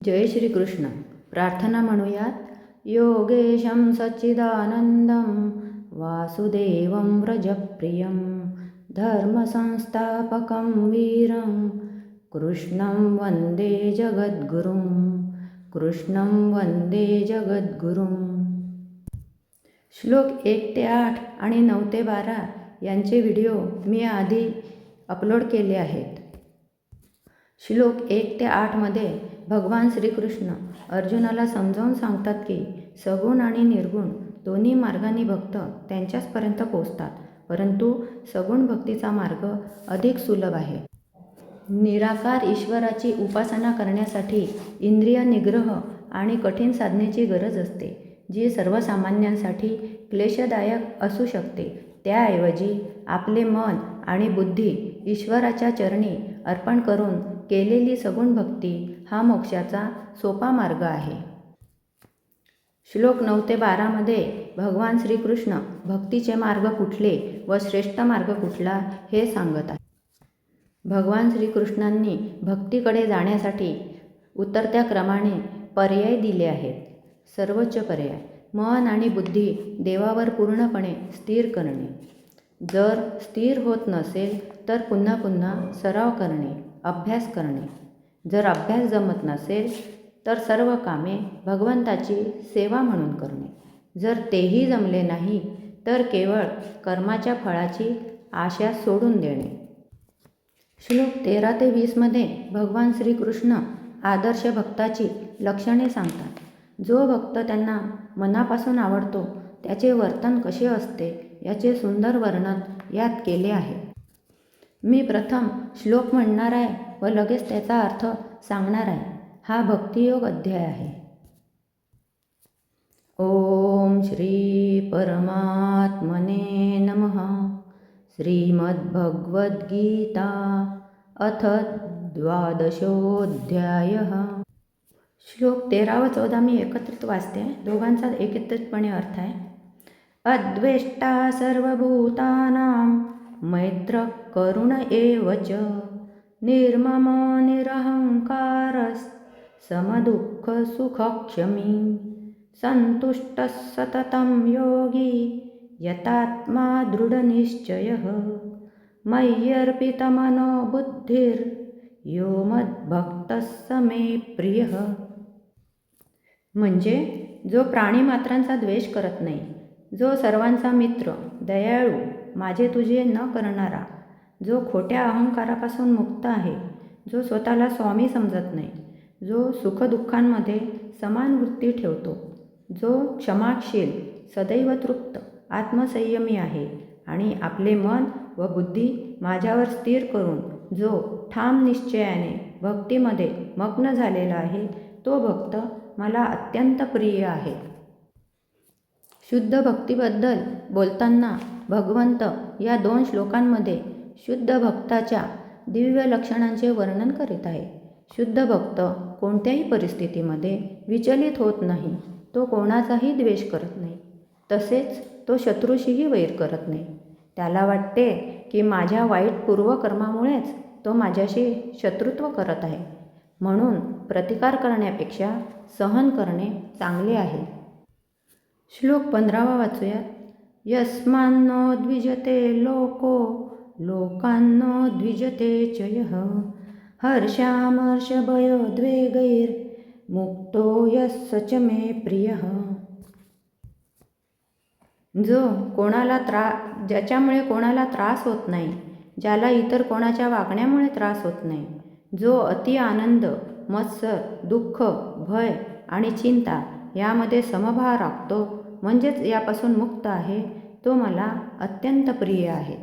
जय श्री कृष्ण. प्रार्थना म्हणूयात. योगेशं सच्चिदानंदं वासुदेवं व्रजप्रियं धर्मसंस्थापकं वीरं कृष्णं वंदे जगद्गुरुं. कृष्णं वंदे जगद्गुरुं. श्लोक 1 ते 8 आणि 9 ते 12 यांचे व्हिडिओ मी आधी अपलोड केले आहेत. श्लोक 1 ते 8 मध्ये भगवान श्रीकृष्ण अर्जुनाला समजावून सांगतात की सगुण आणि निर्गुण दोन्ही मार्गांनी भक्त त्यांच्याचपर्यंत पोचतात, परंतु सगुण भक्तीचा मार्ग अधिक सुलभ आहे. निराकार ईश्वराची उपासना करण्यासाठी इंद्रिय निग्रह आणि कठीण साधनेची गरज असते, जी सर्वसामान्यांसाठी क्लेशदायक असू शकते. त्याऐवजी आपले मन आणि बुद्धी ईश्वराच्या चरणी अर्पण करून केलेली सगुण भक्ती हा मोक्षाचा सोपा मार्ग आहे. श्लोक 9 ते 12 मध्ये भगवान श्रीकृष्ण भक्तीचे मार्ग कुठले व श्रेष्ठ मार्ग कुठला हे सांगत आहे. भगवान श्रीकृष्णांनी भक्तीकडे जाण्यासाठी उतरत्या क्रमाने पर्याय दिले आहेत. सर्वोच्च पर्याय मन आणि बुद्धी देवावर पूर्णपणे स्थिर करणे. जर स्थिर होत नसेल तर पुन्हा पुन्हा सराव करणे, अभ्यास करणे. जर अभ्यास जमत नसेल तर सर्व कामे भगवंताची सेवा म्हणून करणे. जर तेही जमले नाही तर केवळ कर्माच्या फळाची आशा सोडून देणे. श्लोक 13 ते 20 मध्ये भगवान श्रीकृष्ण आदर्श भक्ताची लक्षणे सांगतात. जो भक्त त्यांना मनापासून आवडतो त्याचे वर्तन कसे असते याचे सुंदर वर्णन यात केले आहे. मी प्रथम श्लोक म्हणणार आहे व लगेच त्याचा अर्थ सांगणार आहे. हा भक्तियोग अध्याय आहे. ओम श्री परमात्मने नमः. श्रीमद्भगवद्गीता अथ 12ोऽध्यायः. श्लोक 13 व 14 मी एकत्रित वाचते. दोघांचा एकत्रितपणे अर्थ आहे. अद्वेष्टा सर्वभूतानां मैत्र करुण एव च निर्ममो निरहंकारस् समदुःख सुखक्षमी संतुष्टः सततं योगी यतात्मा दृढनिश्चयः मय्यर्पितमनो बुद्धिर्यो मद्भक्तः स मे प्रियः. म्हणजे जो प्राणीमात्रांचा द्वेष करत नाही, जो सर्वांचा मित्र, दयाळू, माझे तुझे न करणारा, जो खोट्या अहंकारापासून मुक्त आहे, जो स्वतःला स्वामी समजत नाही, जो सुखदुःखांमध्ये समान वृत्ती ठेवतो, जो क्षमाशील, सदैव तृप्त, आत्मसंयमी आहे आणि आपले मन व बुद्धी माझ्यावर स्थिर करून जो ठाम निश्चयाने भक्तीमध्ये मग्न झालेला आहे, तो भक्त मला अत्यंत प्रिय आहे. शुद्ध भक्तीबद्दल बोलताना भगवंत या 2 श्लोकांमध्ये शुद्ध भक्ताच्या दिव्य लक्षणांचे वर्णन करीत आहे. शुद्ध भक्त कोणत्याही परिस्थितीमध्ये विचलित होत नाही. तो कोणाचाही द्वेष करत नाही. तसेच तो शत्रूशीही वैर करत नाही. त्याला वाटते की माझ्या वाईट पूर्वकर्मामुळेच तो माझ्याशी शत्रुत्व करत आहे, म्हणून प्रतिकार करण्यापेक्षा सहन करणे चांगले आहे. श्लोक 15 वाचूयात. यस्मान्नो द्विजते लोको लोकान्नो द्विजते च यः हर्षामर्षभयोद्वेगैर्मुक्तो यः स च मे प्रियः. ज्याच्यामुळे कोणाला त्रास होत नाही, ज्याला इतर कोणाच्या वागण्यामुळे त्रास होत नाही, जो अति आनंद, मत्सर, दुःख, भय आणि चिंता यामध्ये समभाव राखतो, म्हणजेच यापासून मुक्त आहे, तो मला अत्यंत प्रिय आहे.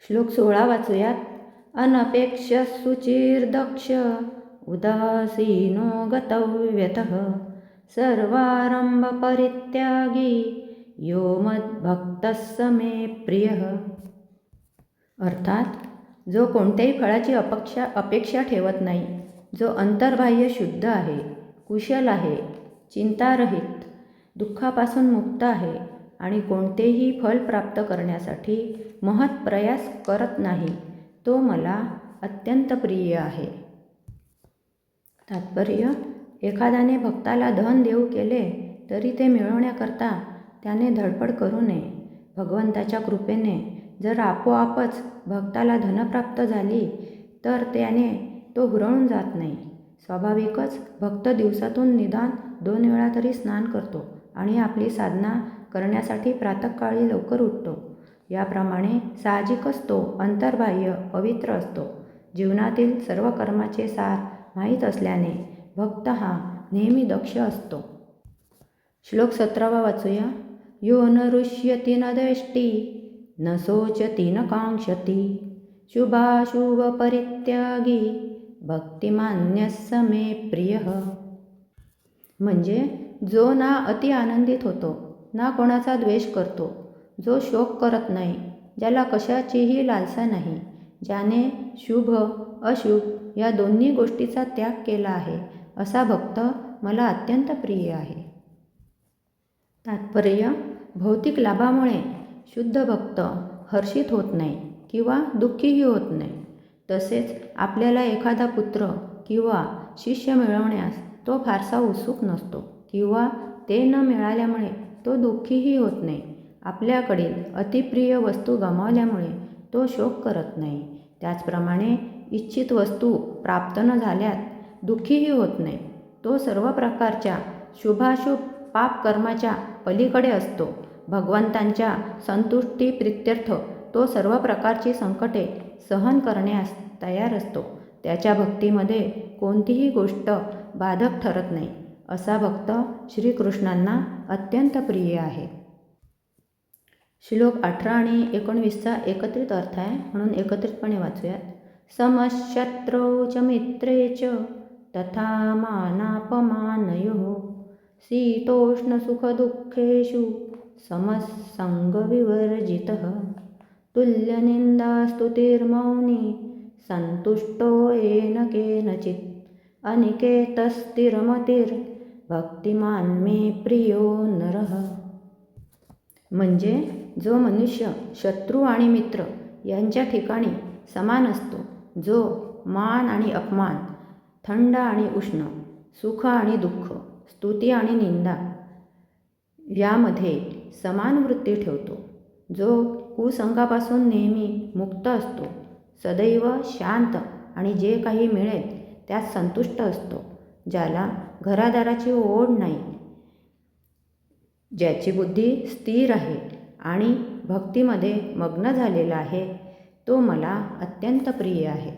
श्लोक 16 वाचूयात. अनपेक्ष सुचिर्दक्ष उदासीनो गतव्यतः सर्वारंभ परित्यागी यो मद्भक्तः स मे प्रियः. अर्थात जो कोणत्याही फळाची अपेक्षा ठेवत नाही, जो अंतर्बाह्य शुद्ध आहे, कुशल आहे, चिंतारहित, दुःखापासून मुक्त आहे आणि कोणतेही फल प्राप्त करण्यासाठी महत् प्रयास करत नाही, तो मला अत्यंत प्रिय आहे. तात्पर्य: एखाद्याने भक्ताला धन देऊ केले तरी ते मिळवण्याकरता त्याने धडपड करू नये. भगवंताच्या कृपेने जर आपोआपच भक्ताला धनप्राप्त झाली तर त्याने तो हुरळून जात नाही. स्वाभाविकच भक्त दिवसातून निदान 2 वेळा तरी स्नान करतो आणि आपली साधना करण्यासाठी प्रातःकाळी लवकर उठतो. याप्रमाणे साहजिकच तो अंतर्बाह्य पवित्र असतो. जीवनातील सर्व कर्माचे सार माहीत असल्याने भक्त हा नेहमी दक्ष असतो. श्लोक 17 वाचूया. यो न रुष्यति न द्वेष्टी न शोचति न कांक्षति शुभाशुभ परित्यागी भक्तिमान्यः मे प्रियः. म्हणजे जो ना अति आनंदित होतो ना कोणाचा द्वेष करतो, जो शोक करत नाही, ज्याला कशाचीही लालसा नाही, ज्याने शुभ अशुभ या दोन्ही गोष्टीचा त्याग केला आहे, असा भक्त मला अत्यंत प्रिय आहे. तात्पर्य: भौतिक लाभामुळे शुद्ध भक्त हर्षित होत नाही किंवा दुःखीही होत नाही. तसेच आपल्याला एखादा पुत्र किंवा शिष्य मिळवण्यास तो फारसा उत्सुक नसतो किंवा ते न मिळाल्यामुळे तो दुःखीही होत नाही. आपल्याकडील अतिप्रिय वस्तू गमावल्यामुळे तो शोक करत नाही. त्याचप्रमाणे इच्छित वस्तू प्राप्त न झाल्यात दुःखीही होत नाही. तो सर्व प्रकारच्या शुभाशुभ पाप कर्माच्या पलीकडे असतो. भगवंतांच्या संतुष्टी प्रित्यर्थ तो सर्व प्रकारची संकटे सहन करण्यास तयार असतो. त्याच्या भक्तीमध्ये कोणतीही गोष्ट बाधक ठरत नाही. असा भक्त श्रीकृष्णांना अत्यंत प्रिय आहे. श्लोक 18 आणि 19चा एकत्रित अर्थ आहे, म्हणून एकत्रितपणे वाचूयात. समशत्रौ च मित्रे च तथा मानापमानयोः शीतोष्णसुखदुःखेषु समसंगविवर्जितः तुल्यनिन्दास्तुतिर्मौनी संतुष्टो येन केनचित् अनिकेतस्थिरमतिर्भक्तिमान् मे प्रियो नरः. म्हणजे जो मनुष्य शत्रू आणि मित्र यांच्या ठिकाणी समान असतो, जो मान आणि अपमान, थंड आणि उष्ण, सुख आणि दुःख, स्तुती आणि निंदा यामध्ये समान वृत्ती ठेवतो, जो कुसंगापासून नेहमी मुक्त असतो, सदैव शांत आणि जे काही मिळेल त्यात संतुष्ट असतो, ज्याला घरादाराची ओढ नाही, ज्याची बुद्धी स्थिर आहे आणि भक्तीमध्ये मग्न झालेला आहे, तो मला अत्यंत प्रिय आहे.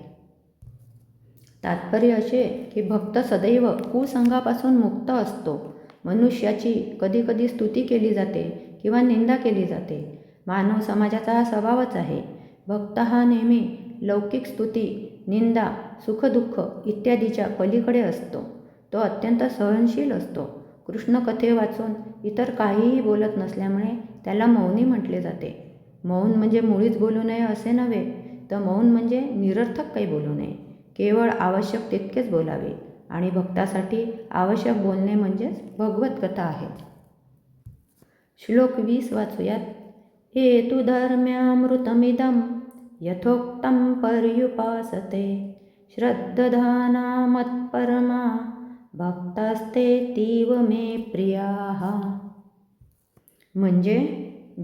तात्पर्य असे की भक्त सदैव कुसंगापासून मुक्त असतो. मनुष्याची कधीकधी स्तुती केली जाते किंवा निंदा केली जाते. मानव समाजाचा हा स्वभावच आहे. भक्त हा नेहमी लौकिक स्तुती, निंदा, सुखदुःख इत्यादीच्या पलीकडे असतो. तो अत्यंत सहनशील असतो. कृष्णकथे वाचून इतर काहीही बोलत नसल्यामुळे त्याला मौनी म्हटले जाते. मौन म्हणजे मुळीच बोलू नये असे नव्हे, तर मौन म्हणजे निरर्थक काही बोलू नये, केवळ आवश्यक तितकेच बोलावे. आणि भक्तासाठी आवश्यक बोलणे म्हणजेच भगवत कथा आहे. श्लोक 20 वाचूयात. हेतु धर्म्यामृतमिदं यथोक्तं पर्युपासते श्रद्धाना मत्परमा भक्तास्तेतीव मे प्रियाः. म्हणजे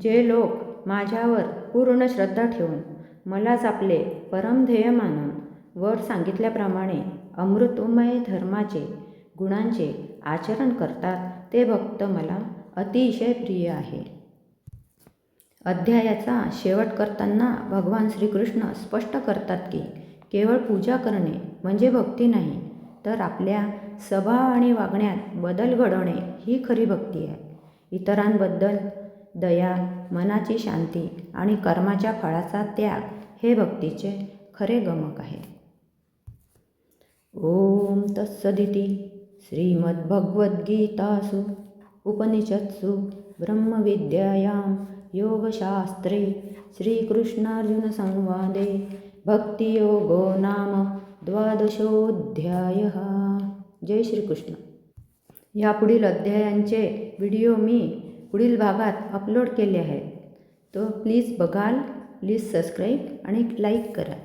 जे लोक माझ्यावर पूर्ण श्रद्धा ठेवून मलाच आपले परमध्येय मानून वर सांगितल्याप्रमाणे अमृतमय धर्माचे गुणांचे आचरण करतात, ते भक्त मला अतिशय प्रिय आहे. अध्यायाचा शेवट करताना भगवान श्रीकृष्ण स्पष्ट करतात की केवळ पूजा करणे म्हणजे भक्ती नाही, तर आपल्या स्वभाव आणि वागण्यात बदल घडवणे ही खरी भक्ती आहे. इतरांबद्दल दया, मनाची शांती आणि कर्माच्या फळाचा त्याग हे भक्तीचे खरे गमक आहे. ओम तत्सदिति श्रीमद्भगवद्गीतासु उपनिषत्सु ब्रह्मविद्यायां योगशास्त्रे श्रीकृष्णार्जुनसंवादे भक्तियोगो नाम 12ोऽध्यायः. जय श्रीकृष्ण. यापुढील अध्यायांचे व्हिडिओ मी पुढील भागात अपलोड केले आहेत, तो प्लीज बघाल, प्लीज सबस्क्राईब आणि लाईक करा.